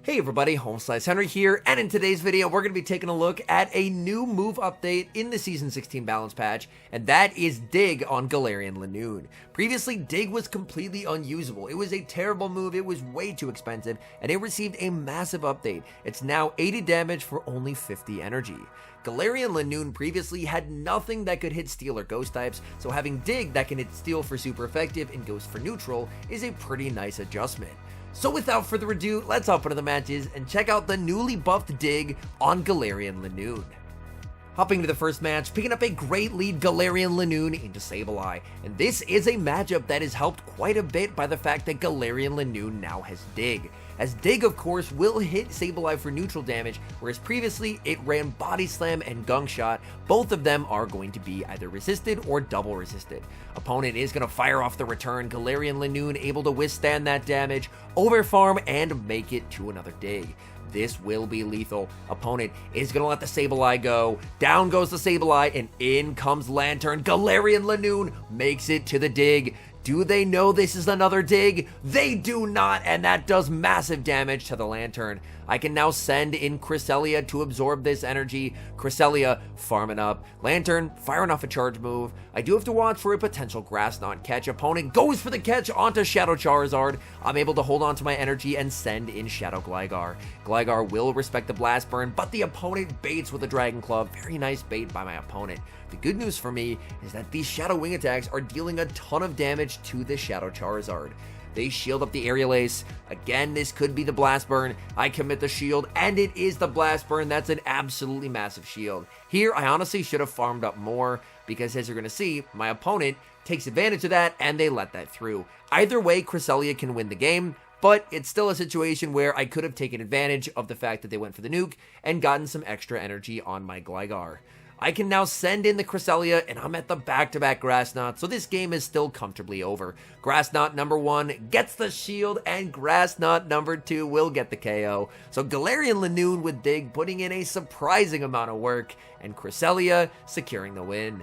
Hey everybody, HomeSliceHenry here, and in today's video we're going to be taking a look at a new move update in the Season 16 balance patch, and that is Dig on Galarian LINOONE. Previously, Dig was completely unusable. It was a terrible move, it was way too expensive, and it received a massive update. It's now 80 damage for only 50 energy. Galarian LINOONE previously had nothing that could hit Steel or Ghost types, so having Dig that can hit Steel for super effective and Ghost for neutral is a pretty nice adjustment. So without further ado, let's hop into the matches and check out the newly buffed Dig on Galarian LINOONE. Hopping to the first match, picking up a great lead Galarian LINOONE into Sableye, and this is a matchup that is helped quite a bit by the fact that Galarian LINOONE now has Dig. As Dig, of course, will hit Sableye for neutral damage, whereas previously it ran Body Slam and Gunk Shot. Both of them are going to be either resisted or double resisted. Opponent is going to fire off the return, Galarian LINOONE able to withstand that damage, overfarm, and make it to another Dig. This will be lethal. Opponent is going to let the Sableye go. Down goes the Sableye, and in comes Lantern. Galarian LINOONE makes it to the Dig. Do they know this is another Dig? They do not, and that does massive damage to the Lantern. I can now send in Cresselia to absorb this energy. Cresselia farming up. Lantern firing off a charge move. I do have to watch for a potential Grass Knot catch. Opponent goes for the catch onto Shadow Charizard. I'm able to hold on to my energy and send in Shadow Gligar. Gligar will respect the Blast Burn, but the opponent baits with a Dragon Club. Very nice bait by my opponent. The good news for me is that these Shadow Wing attacks are dealing a ton of damage to this Shadow Charizard. They shield up the Aerial Ace. Again, this could be the Blast Burn. I commit the shield, and it is the Blast Burn. That's an absolutely massive shield. Here, I honestly should have farmed up more, because as you're going to see, my opponent takes advantage of that, and they let that through. Either way, Cresselia can win the game, but it's still a situation where I could have taken advantage of the fact that they went for the nuke and gotten some extra energy on my Gligar. I can now send in the Cresselia, and I'm at the back-to-back Grass Knot, so this game is still comfortably over. Grass Knot number 1 gets the shield, and Grass Knot number 2 will get the KO. So Galarian LINOONE with Dig putting in a surprising amount of work, and Cresselia securing the win.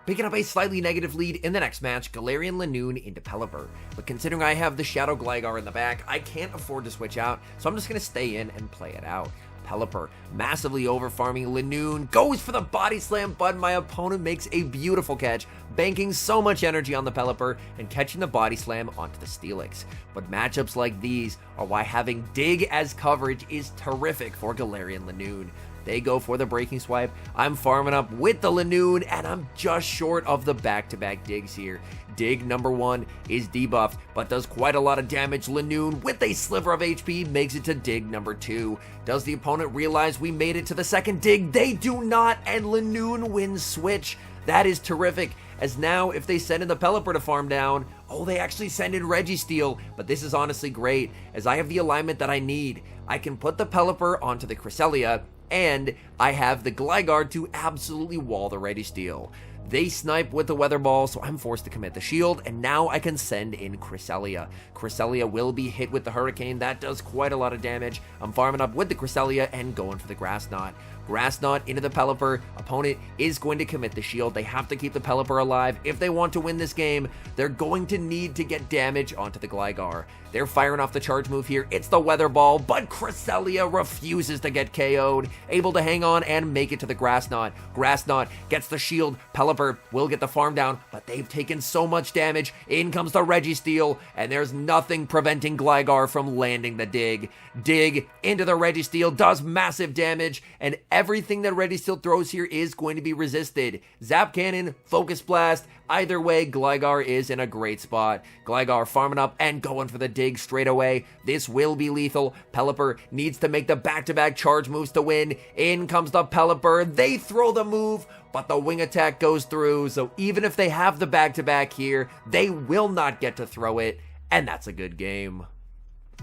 Picking up a slightly negative lead in the next match, Galarian LINOONE into Pelipper. But considering I have the Shadow Gligar in the back, I can't afford to switch out, so I'm just going to stay in and play it out. Pelipper, massively over-farming LINOONE, goes for the Body Slam, but my opponent makes a beautiful catch, banking so much energy on the Pelipper and catching the Body Slam onto the Steelix. But matchups like these are why having Dig as coverage is terrific for Galarian LINOONE. They go for the Breaking Swipe. I'm farming up with the LINOONE, and I'm just short of the back-to-back Digs here. Dig number 1 is debuffed, but does quite a lot of damage. LINOONE, with a sliver of HP, makes it to Dig number 2. Does the opponent realize we made it to the second Dig? They do not, and LINOONE wins switch. That is terrific, as now if they send in the Pelipper to farm down, oh, they actually send in Registeel, but this is honestly great, as I have the alignment that I need. I can put the Pelipper onto the Cresselia, and I have the Gligar to absolutely wall the Registeel. They snipe with the Weather Ball, so I'm forced to commit the shield, and now I can send in Cresselia. Cresselia will be hit with the Hurricane. That does quite a lot of damage. I'm farming up with the Cresselia and going for the Grass Knot. Grass Knot into the Pelipper. Opponent is going to commit the shield. They have to keep the Pelipper alive. If they want to win this game, they're going to need to get damage onto the Gligar. They're firing off the charge move here. It's the Weather Ball, but Cresselia refuses to get KO'd. Able to hang on and make it to the Grass Knot. Grass Knot gets the shield. Pelipper will get the farm down, but they've taken so much damage. In comes the Registeel, and there's nothing preventing Gligar from landing the Dig. Dig into the Registeel does massive damage, and everything that Registeel throws here is going to be resisted. Zap Cannon, Focus Blast, either way, Gligar is in a great spot. Gligar farming up and going for the Dig straight away. This will be lethal. Pelipper needs to make the back-to-back charge moves to win. In comes the Pelipper. They throw the move, but the wing attack goes through, so even if they have the back-to-back here, they will not get to throw it, and that's a good game.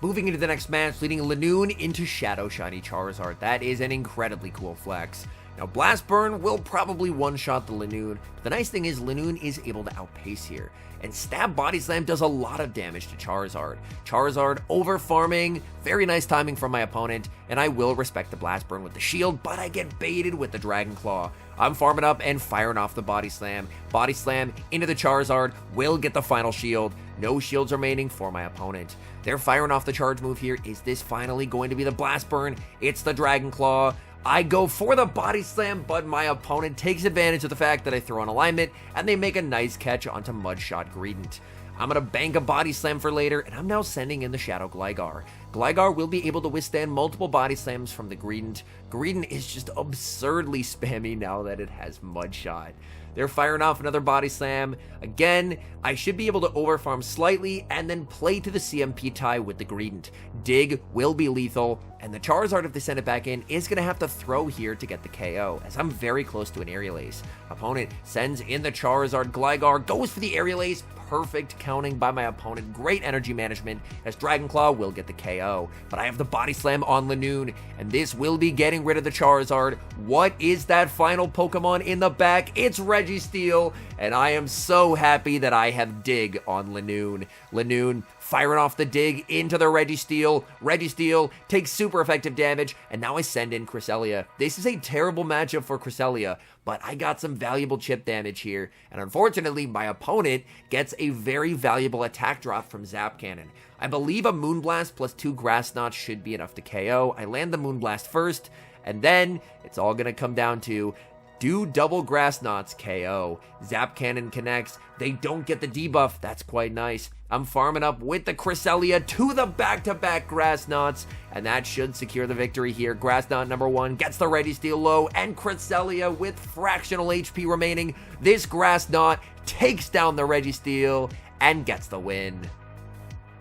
Moving into the next match, leading LINOONE into Shadow Shiny Charizard. That is an incredibly cool flex. Now, Blast Burn will probably one-shot the Linoone, but the nice thing is Linoone is able to outpace here. And Stab Body Slam does a lot of damage to Charizard. Charizard over-farming, very nice timing from my opponent, and I will respect the Blast Burn with the shield, but I get baited with the Dragon Claw. I'm farming up and firing off the Body Slam. Body Slam into the Charizard, will get the final shield. No shields remaining for my opponent. They're firing off the charge move here. Is this finally going to be the Blast Burn? It's the Dragon Claw. I go for the Body Slam, but my opponent takes advantage of the fact that I throw an alignment, and they make a nice catch onto Mudshot Greedent. I'm going to bank a Body Slam for later, and I'm now sending in the Shadow Gligar. Gligar will be able to withstand multiple Body Slams from the Greedent. Greedent is just absurdly spammy now that it has Mudshot. They're firing off another Body Slam. Again, I should be able to overfarm slightly and then play to the CMP tie with the Greedent. Dig will be lethal, and the Charizard, if they send it back in, is going to have to throw here to get the KO, as I'm very close to an Aerial Ace. Opponent sends in the Charizard. Gligar goes for the Aerial Ace. Perfect counting by my opponent. Great energy management, as Dragon Claw will get the KO. But I have the Body Slam on Linoone, and this will be getting rid of the Charizard. What is that final Pokemon in the back? It's Registeel, and I am so happy that I have Dig on Linoone. Linoone firing off the Dig into the Registeel. Registeel takes super effective damage, and now I send in Cresselia. This is a terrible matchup for Cresselia, but I got some valuable chip damage here, and unfortunately, my opponent gets a very valuable attack drop from Zap Cannon. I believe a Moonblast plus 2 Grass Knots should be enough to KO. I land the Moonblast first, and then it's all going to come down to, do double Grass Knots KO? Zap Cannon connects. They don't get the debuff. That's quite nice. I'm farming up with the Cresselia to the back-to-back Grass Knots, and that should secure the victory here. Grass Knot number 1 gets the Registeel low, and Cresselia with fractional HP remaining. This Grass Knot takes down the Registeel and gets the win.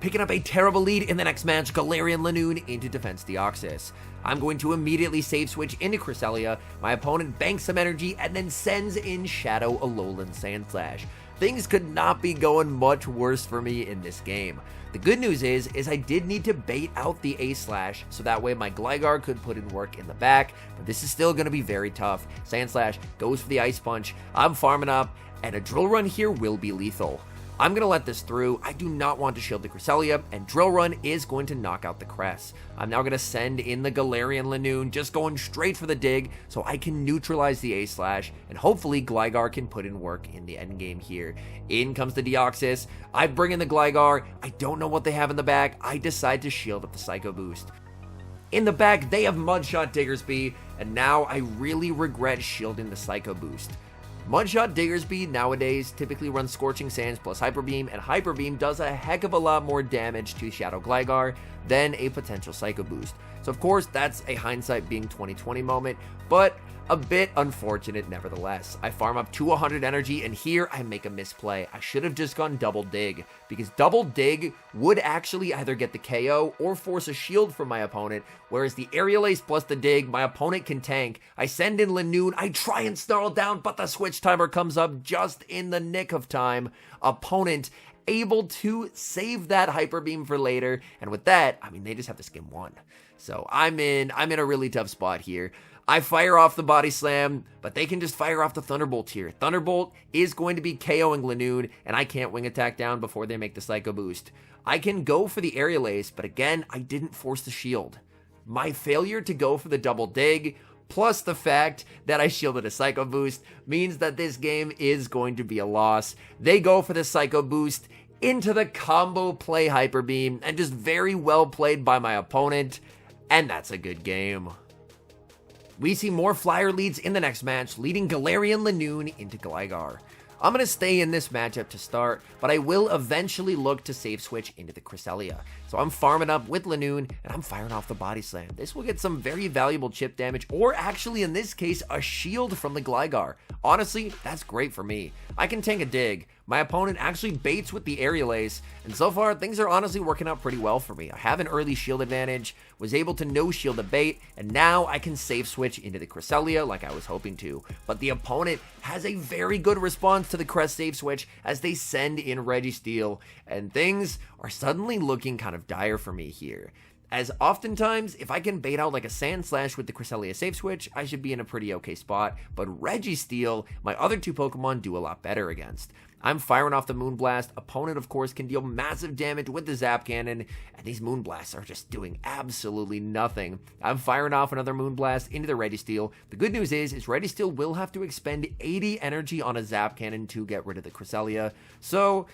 Picking up a terrible lead in the next match, Galarian Linoone into Defense Deoxys. I'm going to immediately save switch into Cresselia. My opponent banks some energy and then sends in Shadow Alolan Sandslash. Things could not be going much worse for me in this game. The good news is I did need to bait out the A-Slash, so that way my Gligar could put in work in the back, but this is still going to be very tough. Sandslash goes for the Ice Punch. I'm farming up, and a Drill Run here will be lethal. I'm going to let this through. I do not want to shield the Cresselia, and Drill Run is going to knock out the Cress. I'm now going to send in the Galarian Linoone, just going straight for the Dig, so I can neutralize the A-Slash, and hopefully Gligar can put in work in the endgame here. In comes the Deoxys. I bring in the Gligar. I don't know what they have in the back. I decide to shield up the Psycho Boost. In the back, they have Mudshot Diggersby, and now I really regret shielding the Psycho Boost. Mudshot Diggersby nowadays typically runs Scorching Sands plus Hyper Beam, and Hyper Beam does a heck of a lot more damage to Shadow Gligar than a potential Psycho Boost. So of course, that's a hindsight being 2020 moment, but a bit unfortunate nevertheless. I farm up to 100 energy, and here I make a misplay. I should have just gone Double Dig, because Double Dig would actually either get the KO or force a shield from my opponent, whereas the Aerial Ace plus the Dig, my opponent can tank. I send in Linoone, I try and snarl down, but the switch timer comes up just in the nick of time. Opponent able to save that Hyper Beam for later, and with that, I mean, they just have to skim 1. So I'm in a really tough spot here. I fire off the Body Slam, but they can just fire off the Thunderbolt here. Thunderbolt is going to be KOing Linoone, and I can't Wing Attack down before they make the Psycho Boost. I can go for the Aerial Ace, but again, I didn't force the shield. My failure to go for the Double Dig, plus the fact that I shielded a Psycho Boost, means that this game is going to be a loss. They go for the Psycho Boost into the combo play Hyper Beam, and just very well played by my opponent, and that's a good game. We see more flyer leads in the next match, leading Galarian Linoone into Gligar. I'm going to stay in this matchup to start, but I will eventually look to save switch into the Cresselia. So I'm farming up with Linoone, and I'm firing off the Body Slam. This will get some very valuable chip damage, or actually in this case, a shield from the Gligar. Honestly, that's great for me. I can tank a Dig. My opponent actually baits with the Aerial Ace, and so far, things are honestly working out pretty well for me. I have an early shield advantage, was able to no-shield a bait, and now I can save switch into the Cresselia like I was hoping to. But the opponent has a very good response to the Crest save switch as they send in Registeel, and things are suddenly looking kind of dire for me here. as oftentimes, if I can bait out like a Sand Slash with the Cresselia Safe Switch, I should be in a pretty okay spot, but Registeel, my other two Pokemon, do a lot better against. I'm firing off the Moonblast. Opponent, of course, can deal massive damage with the Zap Cannon, and these Moonblasts are just doing absolutely nothing. I'm firing off another Moonblast into the Registeel. The good news is Registeel will have to expend 80 energy on a Zap Cannon to get rid of the Cresselia, so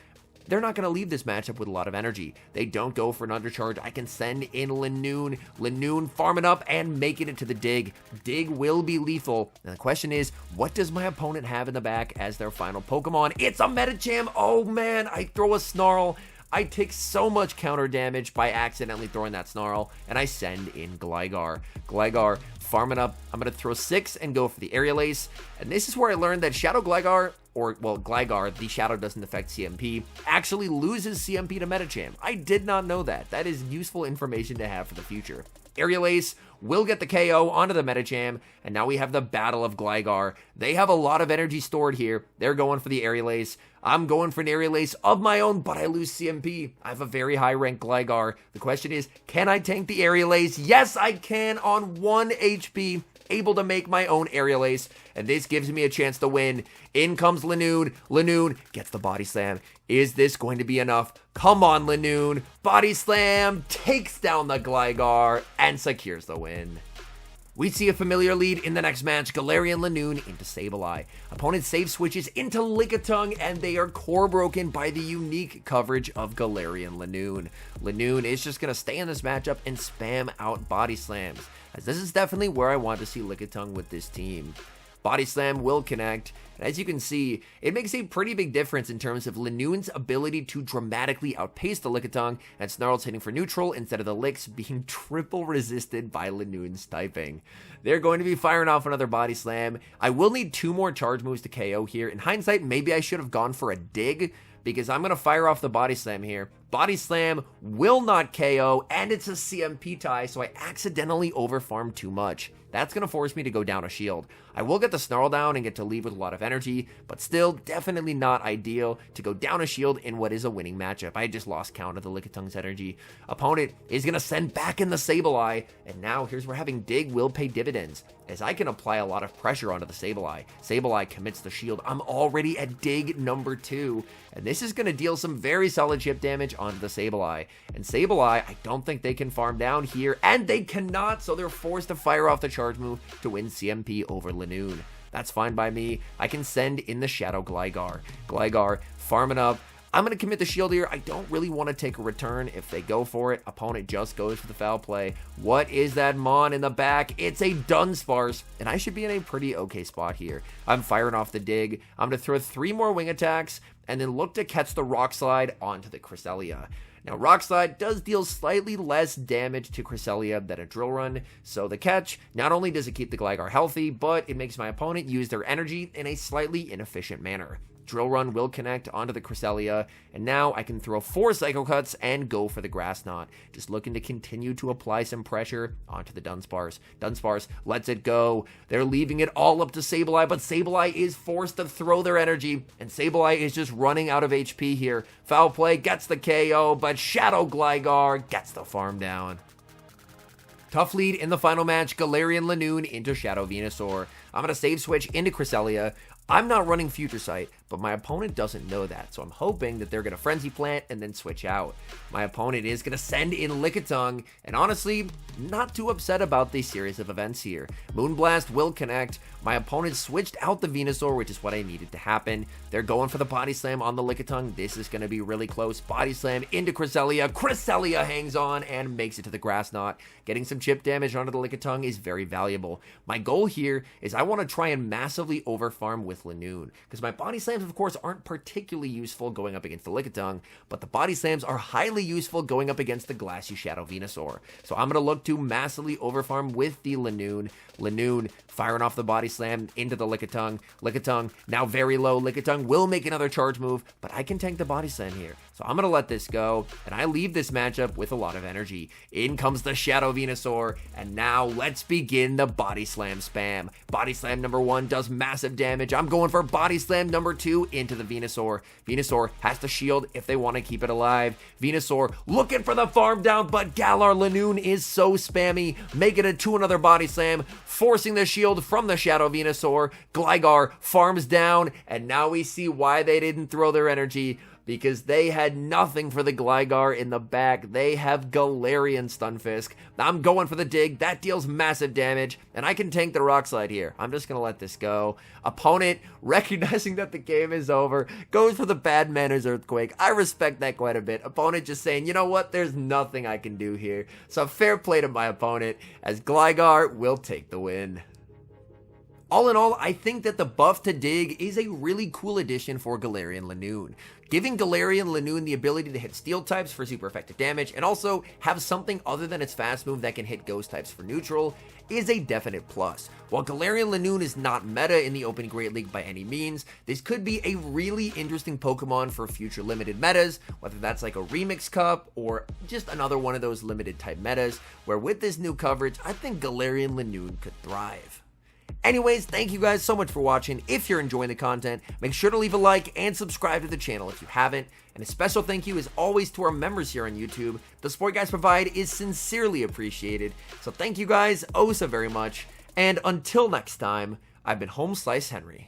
they're not going to leave this matchup with a lot of energy. They don't go for an undercharge. I can send in LINOONE. LINOONE farming up and making it to the Dig. Dig will be lethal. And the question is, what does my opponent have in the back as their final Pokemon? It's a Metachamp. Oh man, I throw a Snarl. I take so much counter damage by accidentally throwing that Snarl, and I send in Gligar. Gligar farming up. I'm going to throw 6 and go for the Aerial Ace. And this is where I learned that Shadow Gligar, or, well, Gligar, the Shadow doesn't affect CMP, actually loses CMP to Metachamp. I did not know that. That is useful information to have for the future. Aerial Ace will get the KO onto the Metachamp, and now we have the Battle of Gligar. They have a lot of energy stored here. They're going for the Aerial Ace. I'm going for an Aerial Ace of my own, but I lose CMP. I have a very high rank Gligar. The question is, can I tank the Aerial Ace? Yes, I can on 1 HP. Able to make my own Aerial Ace, and this gives me a chance to win. In comes LINOONE. LINOONE gets the Body Slam. Is this going to be enough? Come on, LINOONE. Body Slam takes down the Gligar and secures the win. We see a familiar lead in the next match, Galarian LINOONE into Sableye. Opponent safe switches into Lickitung, and they are core broken by the unique coverage of Galarian LINOONE. LINOONE is just going to stay in this matchup and spam out Body Slams, as this is definitely where I want to see Lickitung with this team. Body Slam will connect, and as you can see, it makes a pretty big difference in terms of LINOONE's ability to dramatically outpace the Lickitung, and Snarl's hitting for neutral instead of the Licks being triple resisted by LINOONE's typing. They're going to be firing off another Body Slam. I will need 2 more charge moves to KO here. In hindsight, maybe I should have gone for a Dig, because I'm going to fire off the Body Slam here. Body Slam will not KO, and it's a CMP tie, so I accidentally overfarmed too much. That's going to force me to go down a shield. I will get the Snarl down and get to leave with a lot of energy, but still definitely not ideal to go down a shield in what is a winning matchup. I just lost count of the Lickitung's energy. Opponent is going to send back in the Sableye, and now here's where having Dig will pay dividends, as I can apply a lot of pressure onto the Sableye. Sableye commits the shield. I'm already at Dig number 2, and this is going to deal some very solid chip damage onto the Sableye. And Sableye, I don't think they can farm down here, and they cannot, so they're forced to fire off the charge move to win CMP over LINOONE. That's fine by me. I can send in the Shadow Gligar. Gligar farming up. I'm going to commit the shield here. I don't really want to take a return if they go for it. Opponent just goes for the foul play. What is that Mon in the back? It's a Dunsparce, and I should be in a pretty okay spot here. I'm firing off the Dig. I'm going to throw 3 more wing attacks and then look to catch the Rock Slide onto the Cresselia. Now, Rock Slide does deal slightly less damage to Cresselia than a Drill Run, so the catch, not only does it keep the Gligar healthy, but it makes my opponent use their energy in a slightly inefficient manner. Drill Run will connect onto the Cresselia, and now I can throw 4 Psycho Cuts and go for the Grass Knot. Just looking to continue to apply some pressure onto the Dunsparce. Dunsparce lets it go. They're leaving it all up to Sableye, but Sableye is forced to throw their energy, and Sableye is just running out of HP here. Foul play gets the KO, but Shadow Gligar gets the farm down. Tough lead in the final match, Galarian LINOONE into Shadow Venusaur. I'm going to save switch into Cresselia. I'm not running Future Sight, but my opponent doesn't know that, so I'm hoping that they're going to Frenzy Plant and then switch out. My opponent is going to send in Lickitung, and honestly, not too upset about the series of events here. Moonblast will connect. My opponent switched out the Venusaur, which is what I needed to happen. They're going for the Body Slam on the Lickitung. This is going to be really close. Body Slam into Cresselia. Cresselia hangs on and makes it to the Grass Knot. Getting some chip damage onto the Lickitung is very valuable. My goal here is I want to try and massively overfarm with LINOONE, because my Body Slams, of course, aren't particularly useful going up against the Lickitung, but the Body Slams are highly useful going up against the Glassy Shadow Venusaur. So I'm going to look to massively overfarm with the LINOONE. LINOONE firing off the Body Slam into the Lickitung. Lickitung now very low. Lickitung will make another charge move, but I can tank the Body Slam here. So I'm going to let this go, and I leave this matchup with a lot of energy. In comes the Shadow Venusaur, and now let's begin the Body Slam spam. Body Slam number 1 does massive damage. I'm going for Body Slam number 2 into the Venusaur. Venusaur has to shield if they want to keep it alive. Venusaur looking for the farm down, but Galar LINOONE is so spammy, making it to another Body Slam, forcing the shield from the Shadow Venusaur. Gligar farms down, and now we see why they didn't throw their energy, because they had nothing for the Gligar in the back. They have Galarian Stunfisk. I'm going for the dig. That deals massive damage, and I can tank the Rock Slide here. I'm just going to let this go. Opponent, recognizing that the game is over, goes for the Bad Manners Earthquake. I respect that quite a bit. Opponent just saying, you know what, there's nothing I can do here. So fair play to my opponent, as Gligar will take the win. All in all, I think that the buff to Dig is a really cool addition for Galarian LINOONE. Giving Galarian LINOONE the ability to hit steel types for super effective damage, and also have something other than its fast move that can hit ghost types for neutral, is a definite plus. While Galarian LINOONE is not meta in the Open Great League by any means, this could be a really interesting Pokemon for future limited metas, whether that's like a Remix Cup or just another one of those limited type metas, where with this new coverage, I think Galarian LINOONE could thrive. Anyways, thank you guys so much for watching. If you're enjoying the content, make sure to leave a like and subscribe to the channel if you haven't. And a special thank you as always to our members here on YouTube. The support you guys provide is sincerely appreciated. So thank you guys oh so very much. And until next time, I've been HomeSliceHenry.